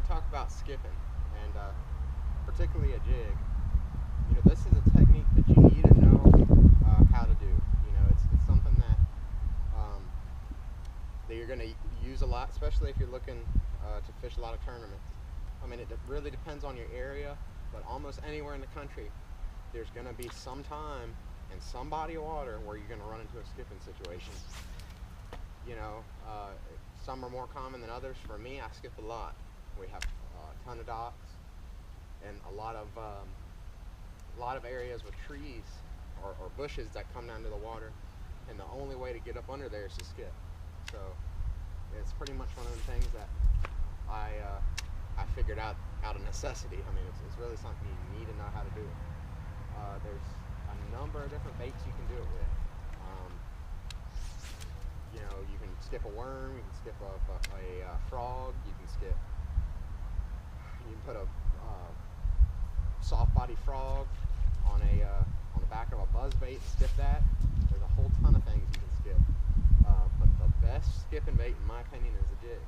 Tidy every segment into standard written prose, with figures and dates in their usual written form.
to talk about skipping, and particularly a jig. You know, this is a technique that you need to know how to do. You know, it's something that you're going to use a lot, especially if you're looking to fish a lot of tournaments. I mean, it really depends on your area, but almost anywhere in the country, there's going to be some time and some body of water where you're going to run into a skipping situation. You know, some are more common than others. For me, I skip a lot. We have a ton of docks and a lot of areas with trees or bushes that come down to the water, and the only way to get up under there is to skip. So it's pretty much one of the things that I figured out of necessity. I mean, it's really something you need to know how to do. There's a number of different baits you can do it with. You know, you can skip a worm, you can skip a frog, you can put a soft body frog on the back of a buzz bait and skip that. There's a whole ton of things you can skip. But the best skipping bait, in my opinion, is a jig.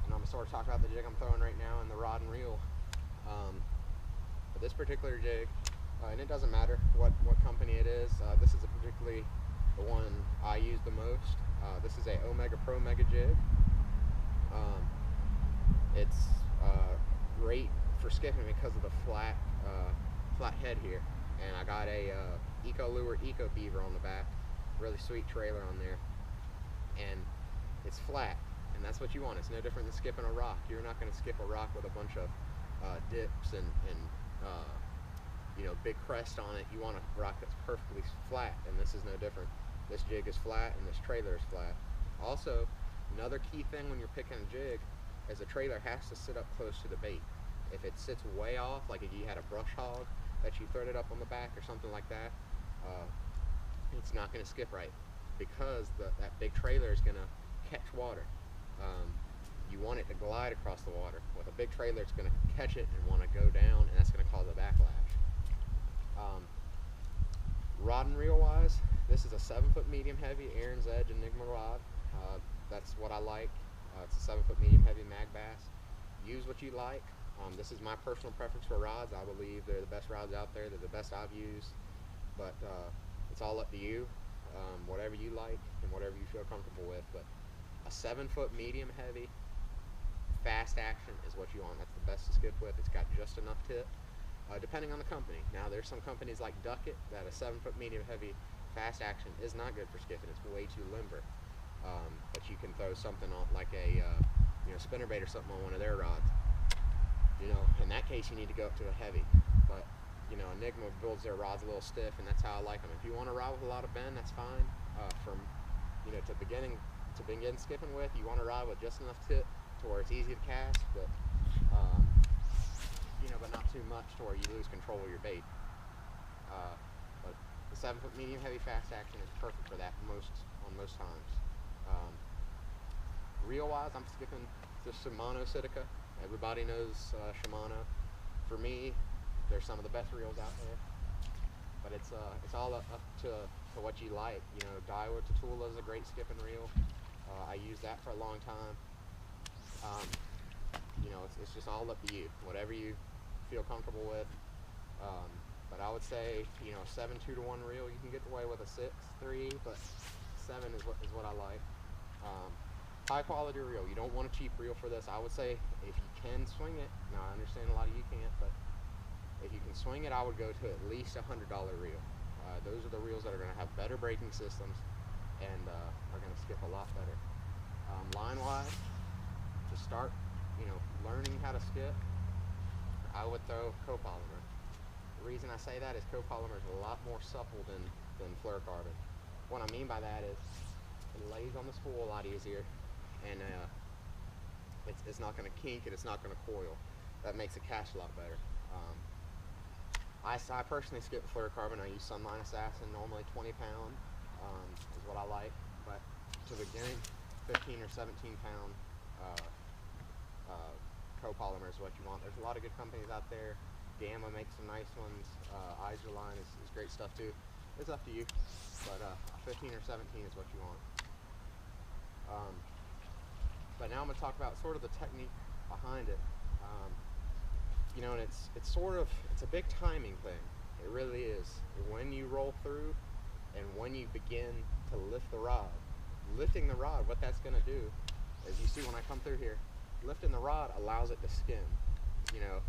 And I'm going to sort of talk about the jig I'm throwing right now and the rod and reel. But this particular jig, and it doesn't matter what company it is, this is particularly the one I use the most. This is a Omega Pro Mega jig. It's great for skipping because of the flat head here, and I got a Eco Lure Eco Beaver on the back, really sweet trailer on there, and it's flat, and that's what you want. It's no different than skipping a rock. You're not going to skip a rock with a bunch of dips and you know, big crest on it. You want a rock that's perfectly flat, and this is no different. This jig is flat and this trailer is flat. Also, another key thing when you're picking a jig is the trailer has to sit up close to the bait. If it sits way off, like if you had a brush hog that you threaded up on the back or something like that, it's not going to skip right, because that big trailer is going to catch water. You want it to glide across the water. With a big trailer, it's going to catch it and want to go down, and that's going to cause a backlash. Rod and reel wise, this is a 7-foot medium heavy Aaron's Edge Enigma rod. That's what I like. It's a 7-foot medium heavy mag bass. Use what you like. This is my personal preference for rods. I believe they're the best rods out there. They're the best I've used, but it's all up to you. Whatever you like and whatever you feel comfortable with. But a 7-foot medium heavy fast action is what you want. That's the best to skip with. It's got just enough tip, depending on the company. Now there's some companies like Duckett that a 7-foot medium heavy fast action is not good for skipping. It's way too limber. But you can throw something on like a you know, spinnerbait or something on one of their rods. You know, in that case you need to go up to a heavy. But you know, Enigma builds their rods a little stiff, and that's how I like them. If you want to ride with a lot of bend, that's fine. From you know, to begin skipping with, you want to ride with just enough tip to where it's easy to cast, but you know, but not too much to where you lose control of your bait. But the 7-foot medium heavy fast action is perfect for that on most times. Reel wise, I'm skipping the Shimano Citica. Everybody knows Shimano. For me, they're some of the best reels out there. But it's all up to what you like. You know, Daiwa Tatula is a great skipping reel. I used that for a long time. You know, it's just all up to you. Whatever you feel comfortable with. But I would say, you know, 7 2-to-1 reel, you can get away with a 6-3, but 7 is what I like. High quality reel. You don't want a cheap reel for this. I would say if you can swing it. Now I understand a lot of you can't, but if you can swing it, I would go to at least a $100 reel. Those are the reels that are going to have better braking systems and are going to skip a lot better. Line wise, to start, you know, learning how to skip, I would throw copolymer. The reason I say that is copolymer is a lot more supple than fluorocarbon. What I mean by that is it lays on the spool a lot easier, and it's not going to kink and it's not going to coil. That makes it cast a lot better. I personally skip fluorocarbon. I use Sunline Assassin, normally 20 pound is what I like, but to the beginning, 15 or 17 pound copolymer is what you want. There's a lot of good companies out there. Gamma makes some nice ones. Iserline is great stuff too. It's up to you, but 15 or 17 is what you want. But now I'm gonna talk about sort of the technique behind it. You know, and it's a big timing thing. It really is. When you roll through and when you begin to lift the rod. Lifting the rod, what that's gonna do, as you see when I come through here, lifting the rod allows it to skim. You know,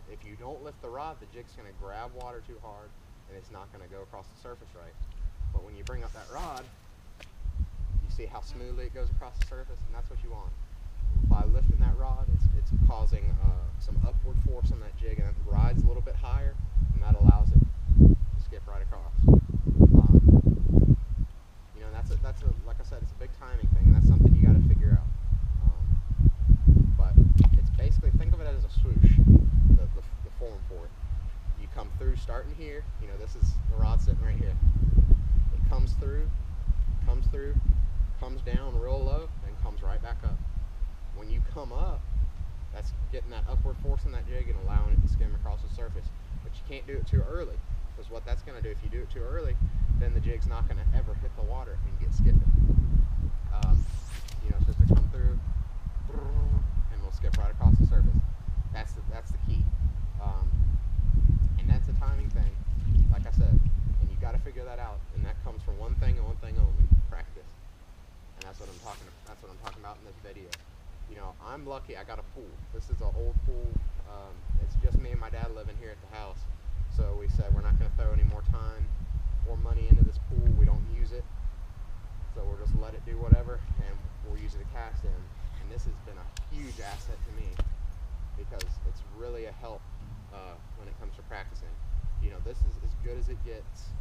if you don't lift the rod, the jig's gonna grab water too hard and it's not gonna go across the surface right. But when you bring up that rod, you see how smoothly it goes across the surface, and that's what you want. By lifting that rod, it's causing some upward force on that jig, and it rides a little bit higher, and that allows it to skip right across. You know, that's like I said, it's a big timing thing, and that's something you got to figure out. But it's basically, think of it as a swoosh, the form for it. You come through starting here, you know, this is the rod sitting right here. It comes through, comes down real low, and comes right back up. When you come up, that's getting that upward force on that jig and allowing it to skim across the surface. But you can't do it too early, because what that's going to do, if you do it too early, then the jig's not going to ever hit the water and get skipping. You know, it's just to come through, and we'll skip right across the surface. That's the key. And that's a timing thing, like I said, and you got to figure that out. And that comes from one thing and one thing only: practice. And that's what I'm talking about in this video. You know, I'm lucky I got a pool. This is an old pool. It's just me and my dad living here at the house. So we said we're not going to throw any more time or money into this pool. We don't use it. So we'll just let it do whatever, and we'll use it to cast in. And this has been a huge asset to me, because it's really a help when it comes to practicing. You know, this is as good as it gets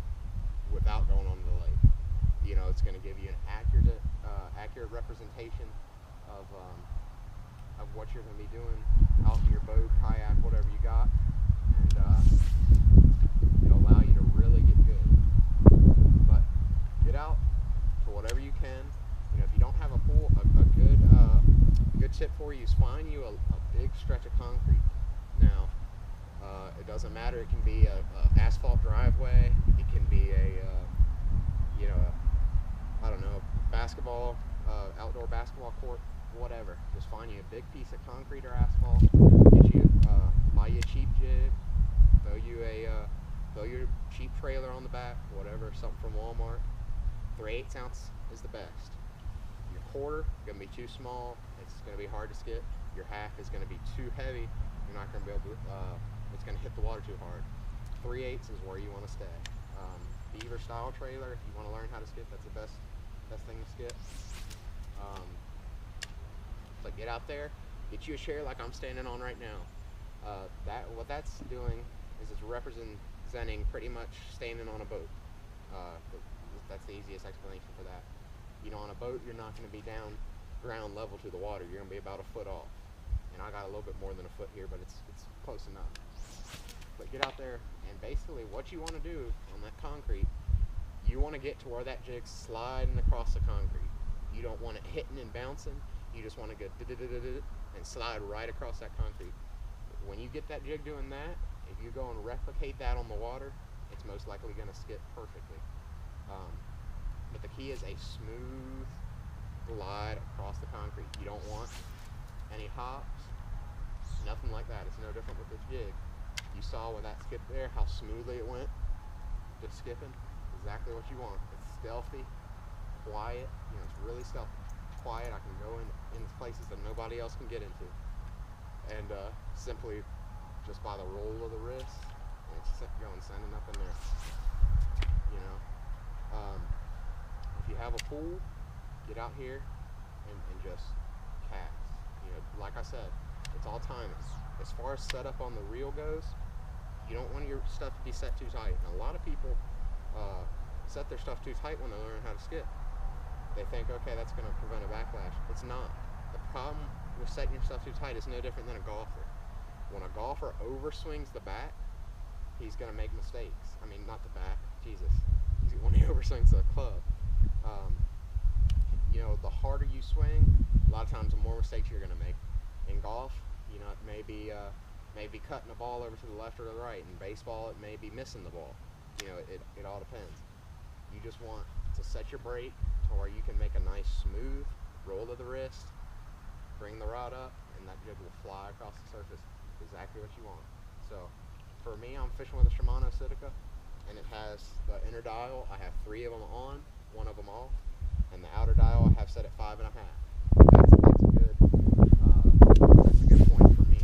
without going on the lake. You know, it's going to give you an accurate representation of what you're going to be doing out in your boat, kayak, whatever you got, and it'll allow you to really get good. But get out for whatever you can. You know, if you don't have a pool, a good tip for you is find you a big stretch of concrete. Now, it doesn't matter. It can be a asphalt driveway. It can be you know, I don't know, basketball, outdoor basketball court, whatever. Just find you a big piece of concrete or asphalt. Get you, buy you a cheap jig. Throw your cheap trailer on the back, whatever, something from Walmart. 3/8 ounce is the best. Your quarter is going to be too small. It's going to be hard to skip. Your half is going to be too heavy. You're not going to be able to. It's going to hit the water too hard. 3/8 is where you want to stay. Beaver style trailer, if you want to learn how to skip, that's the best thing to skip. But get out there, get you a chair like I'm standing on right now. What that's doing is it's representing pretty much standing on a boat. That's the easiest explanation for that. You know, on a boat, you're not going to be down ground level to the water. You're going to be about a foot off. And I got a little bit more than a foot here, but it's close enough. But get out there, and basically what you want to do on that concrete, you want to get to where that jig's sliding across the concrete. You don't want it hitting and bouncing. You just want to go and slide right across that concrete. When you get that jig doing that, if you go and replicate that on the water, it's most likely going to skip perfectly. But the key is a smooth glide across the concrete. You don't want any hops, nothing like that. It's no different with this jig. You saw with that skip there, how smoothly it went, just skipping. Exactly what you want. It's stealthy, quiet. You know, it's really stealthy, quiet. I can go into places that nobody else can get into, and simply just by the roll of the wrist, and it's sending up in there. You know, if you have a pool, get out here and just cast. You know, like I said, it's all timing. As far as setup on the reel goes, you don't want your stuff to be set too tight. And a lot of people set their stuff too tight when they learn how to skip. They think, okay, that's going to prevent a backlash. It's not. The problem with setting your stuff too tight is no different than a golfer. When a golfer overswings the bat, he's going to make mistakes. I mean, not the bat, Jesus. When he overswings the club. You know, the harder you swing, a lot of times the more mistakes you're going to make. In golf, you know, it may be cutting the ball over to the left or the right. In baseball, it may be missing the ball. You know, it all depends. You just want to set your break to where you can make a nice smooth roll of the wrist, bring the rod up, and that jig will fly across the surface exactly what you want. So for me, I'm fishing with a Shimano Citica, and it has the inner dial. I have 3 of them on, 1 of them off, and the outer dial I have set at 5.5. That's a good point for me.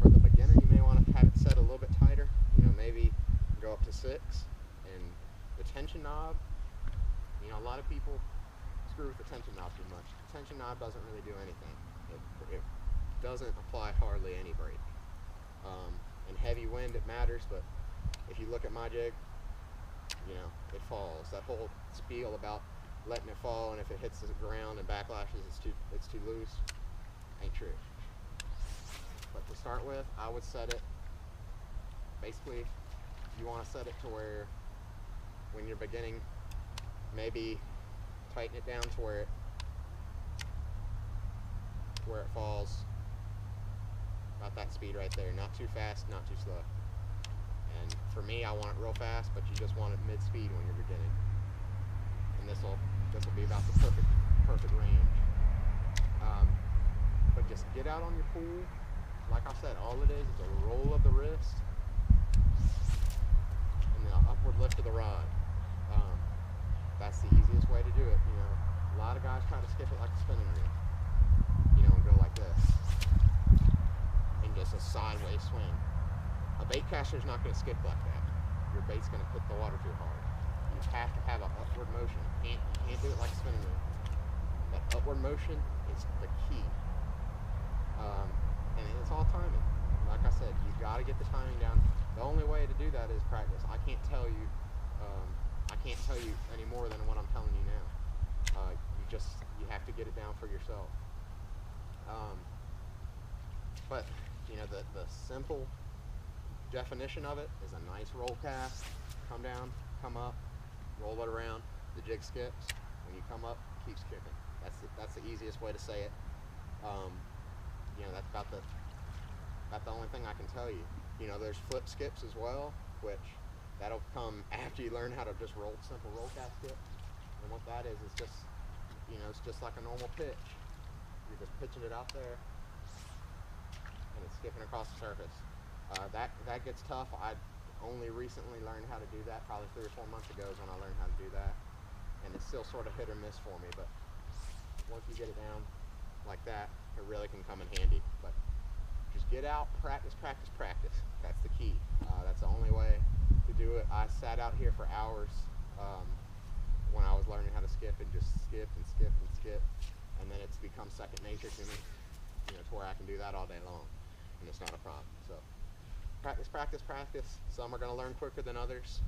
For the beginner, you may want to have it set a little bit tighter. You know, maybe go up to 6. And the tension knob, you know, a lot of people screw with the tension knob too much. The tension knob doesn't really do anything. It doesn't apply hardly any brake. In heavy wind, it matters, but if you look at my jig, you know, it falls. That whole spiel about letting it fall, and if it hits the ground and backlashes, it's too loose, ain't true. But to start with, I would set it, basically, you want to set it to where, when you're beginning, maybe tighten it down to where it falls about that speed right there. Not too fast, not too slow. And for me, I want it real fast, but you just want it mid-speed when you're beginning. And this will be about the perfect range. But just get out on your pool. Like I said, all it is a roll of the wrist and the upward lift of the rod. That's the easiest way to do it. You know, a lot of guys try to skip it like a spinning reel. You know, and go like this, and just a sideways swing. A bait caster is not going to skip like that. Your bait's going to hit the water too hard. You have to have an upward motion. You can't do it like a spinning reel. That upward motion is the key. And it's all timing. Like I said, you got to get the timing down. The only way to do that is practice. I can't tell you any more than what I'm telling you now. You have to get it down for yourself. But you know, the simple definition of it is a nice roll cast. Come down, come up, roll it around. The jig skips. When you come up, it keeps kicking. That's the easiest way to say it. You know, that's about the only thing I can tell you. You know, there's flip skips as well, which that'll come after you learn how to just simple roll cast skip. And what that is just, you know, it's just like a normal pitch. You're just pitching it out there, and it's skipping across the surface. That gets tough. I only recently learned how to do that, probably 3 or 4 months ago is when I learned how to do that. And it's still sort of hit or miss for me, but once you get it down like that, it really can come in handy. But just get out, practice, practice, practice. That's the key. That's the only way to do it. I sat out here for hours when I was learning how to skip, and just skip and skip and skip, and then it's become second nature to me, you know, to where I can do that all day long, and it's not a problem. So practice, practice, practice. Some are going to learn quicker than others,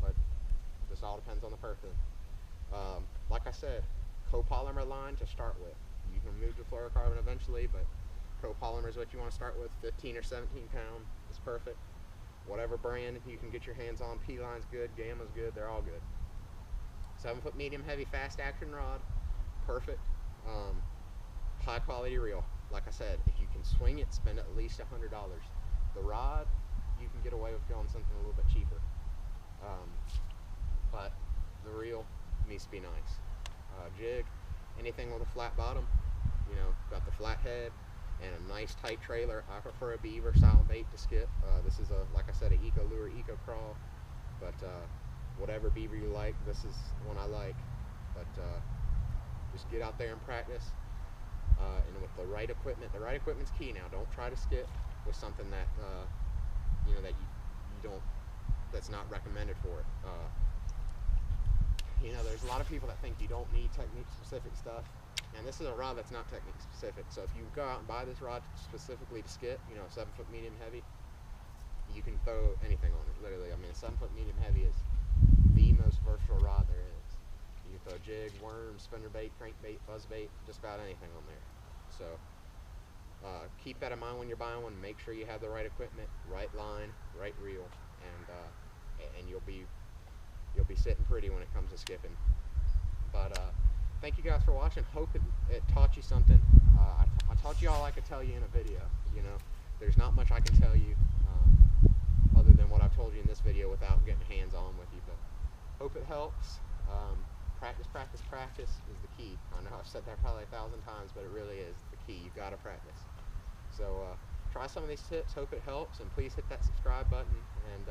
but it just all depends on the person. Like I said, copolymer line to start with. You can move to fluorocarbon eventually, but copolymer is what you want to start with. 15 or 17 pound is perfect. Whatever brand you can get your hands on. P-line's good, Gamma's good, they're all good. 7-foot medium heavy fast action rod, perfect. High quality reel. Like I said, if you can swing it, spend at least $100. The rod, you can get away with going something a little bit cheaper. But the reel needs to be nice. Jig, anything with a flat bottom, you know, got the flat head and a nice tight trailer. I prefer a Beaver style bait to skip. This is like I said, an Eco Lure, Eco Crawl, but whatever Beaver you like, this is one I like. But just get out there and practice, and with the right equipment. The right equipment's key now. Don't try to skip with something that you know, that you don't, that's not recommended for it. You know, there's a lot of people that think you don't need technique specific stuff, and this is a rod that's not technique specific. So if you go out and buy this rod specifically to skip, you know, 7-foot medium heavy, you can throw anything on it, literally. I mean, a 7-foot medium heavy is the most versatile rod there is. You can throw jig, worm, spinnerbait, crankbait, buzzbait, just about anything on there. So keep that in mind when you're buying one. Make sure you have the right equipment, right line, right reel, and you'll be sitting pretty when it comes to skipping. But thank you guys for watching. Hope it taught you something. I taught you all I could tell you in a video. You know, there's not much I can tell you other than what I've told you in this video without getting hands-on with you. But hope it helps. practice, practice, practice is the key. I know I've said that probably 1,000 times, but it really is the key. You've got to practice. So try some of these tips, hope it helps, and please hit that subscribe button, and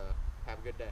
have a good day.